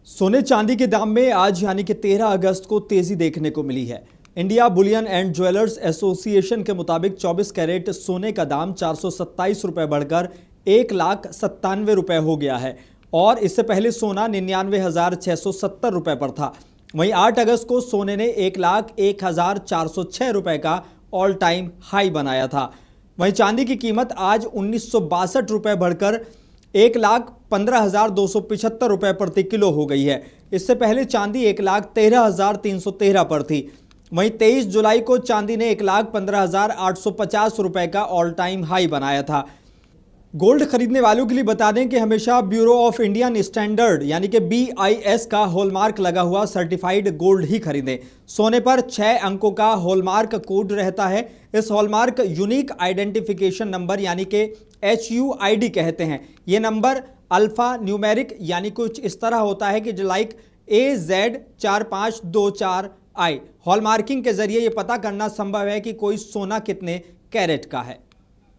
सोने चांदी के दाम में आज यानी कि 13 अगस्त को तेजी देखने को मिली है। India Boolean and jewellers association के मुताबिक 24 कैरेट सोने का दाम 427 रुपये बढ़कर 1,97,000 रुपये हो गया है और इससे पहले सोना 99,670 रुपये पर था। वहीं 8 अगस्त को सोने ने 1,01,406 रुपये का ऑल टाइम हाई बनाया था। वहीं चांदी की कीमत आज 1,962 रुपये बढ़कर 1,15,275 रुपये प्रति किलो हो गई है। इससे पहले चांदी 1,13,313 पर थी। वहीं 23 जुलाई को चांदी ने 1,15,850 रुपये का ऑल टाइम हाई बनाया था। गोल्ड खरीदने वालों के लिए बता दें कि हमेशा ब्यूरो ऑफ इंडियन स्टैंडर्ड यानी कि BIS का हॉलमार्क लगा हुआ सर्टिफाइड गोल्ड ही खरीदें। सोने पर 6 अंकों का हॉलमार्क कोड रहता है। इस हॉलमार्क यूनिक आइडेंटिफिकेशन नंबर यानी कि HUID कहते हैं। ये नंबर अल्फा न्यूमेरिक यानी कुछ इस तरह होता है कि लाइक AZ4524I। हॉलमार्किंग के जरिए ये पता करना संभव है कि कोई सोना कितने कैरेट का है।